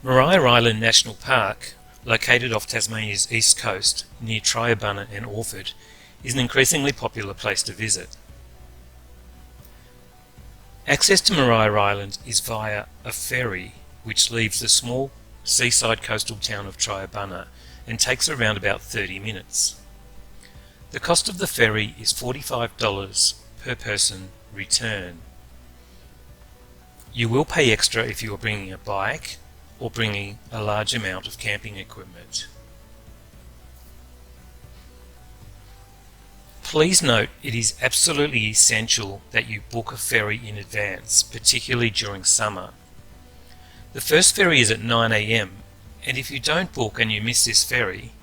Maria Island National Park, located off Tasmania's east coast near Chinaman and Orford, is an increasingly popular place to visit. Access to Maria Island is via a ferry which leaves the small seaside coastal town of Chinaman and takes around about 30 minutes. The cost of the ferry is $45 per person return. You will pay extra if you are bringing a bike or bringing a large amount of camping equipment. Please note it is absolutely essential that you book a ferry in advance, particularly during summer. The first ferry is at 9 AM, and if you don't book and you miss this ferry,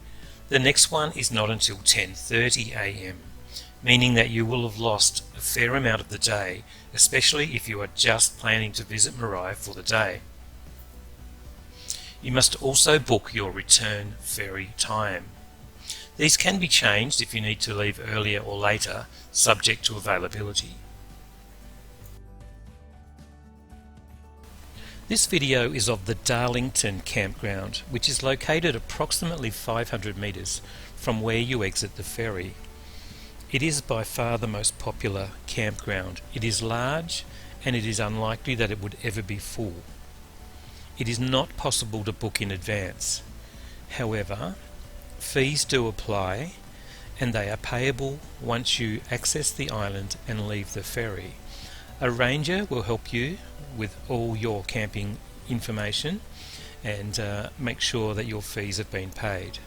the next one is not until 10:30 AM, meaning that you will have lost a fair amount of the day, especially if you are just planning to visit Maria for the day. You must also book your return ferry time. These can be changed if you need to leave earlier or later, subject to availability. This video is of the Darlington Campground, which is located approximately 500 metres from where you exit the ferry. It is by far the most popular campground. It is large and it is unlikely that it would ever be full. It is not possible to book in advance. However, fees do apply and they are payable once you access the island and leave the ferry. A ranger will help you with all your camping information and make sure that your fees have been paid.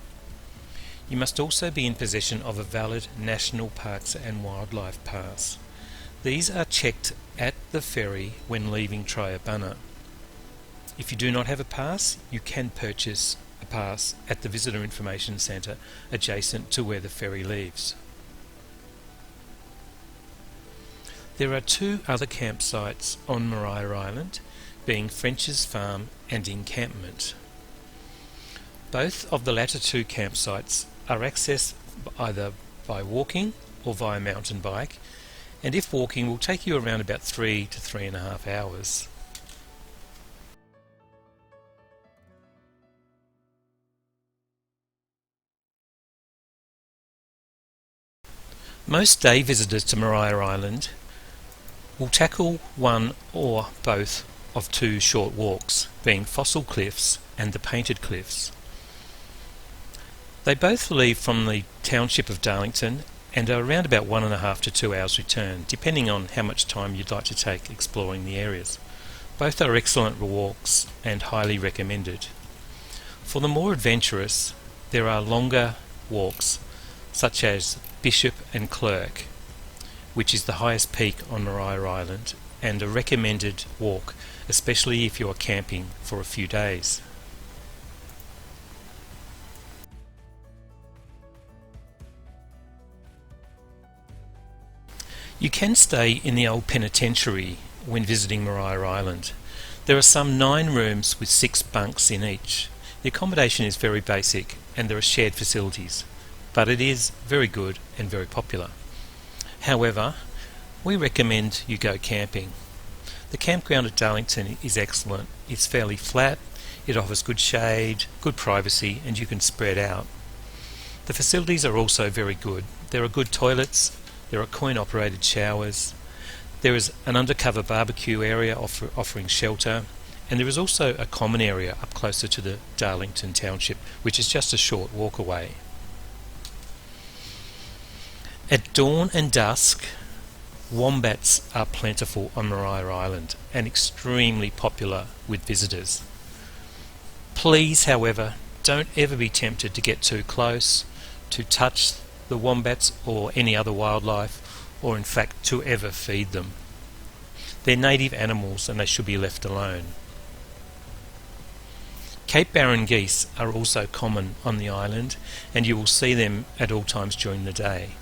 You must also be in possession of a valid National Parks and Wildlife Pass. These are checked at the ferry when leaving Chinaman. If you do not have a pass, you can purchase a pass at the Visitor Information Centre adjacent to where the ferry leaves. There are two other campsites on Maria Island, being French's Farm and Encampment. Both of the latter two campsites are accessed either by walking or via mountain bike, and if walking will take you around about 3 to 3.5 hours. Most day visitors to Maria Island will tackle one or both of two short walks, being Fossil Cliffs and the Painted Cliffs. They both leave from the township of Darlington and are around about 1.5 to 2 hours return, depending on how much time you'd like to take exploring the areas. Both are excellent walks and highly recommended. For the more adventurous, there are longer walks such as Bishop and Clerk, which is the highest peak on Maria Island and a recommended walk, especially if you are camping for a few days. You can stay in the old penitentiary when visiting Maria Island. There are some 9 rooms with 6 bunks in each. The accommodation is very basic and there are shared facilities, but it is very good and very popular. However, we recommend you go camping. The campground at Darlington is excellent. It's fairly flat, it offers good shade, good privacy, and you can spread out. The facilities are also very good. There are good toilets, there are coin-operated showers, there is an undercover barbecue area offering shelter, and there is also a common area up closer to the Darlington township, which is just a short walk away. At dawn and dusk, wombats are plentiful on Maria Island and extremely popular with visitors. Please, however, don't ever be tempted to get too close, to touch the wombats or any other wildlife, or in fact to ever feed them. They're native animals and they should be left alone. Cape Barren geese are also common on the island and you will see them at all times during the day.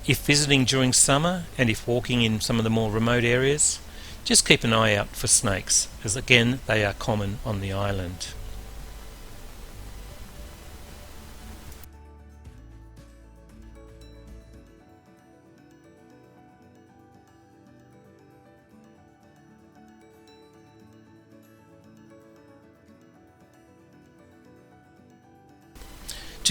If visiting during summer and if walking in some of the more remote areas, just keep an eye out for snakes, as again they are common on the island.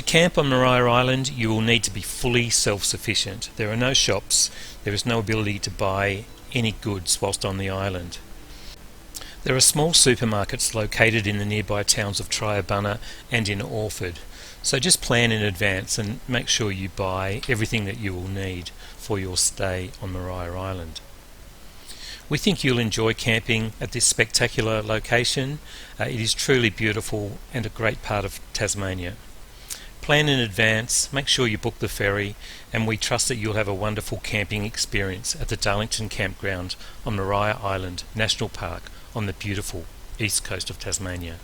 camp on Maria Island, you will need to be fully self-sufficient. There are no shops, there is no ability to buy any goods whilst on the island. There are small supermarkets located in the nearby towns of Triabunna and in Orford, so just plan in advance and make sure you buy everything that you will need for your stay on Maria Island. We think you'll enjoy camping at this spectacular location. It is truly beautiful and a great part of Tasmania. Plan in advance, make sure you book the ferry, and we trust that you'll have a wonderful camping experience at the Darlington Campground on Maria Island National Park on the beautiful east coast of Tasmania.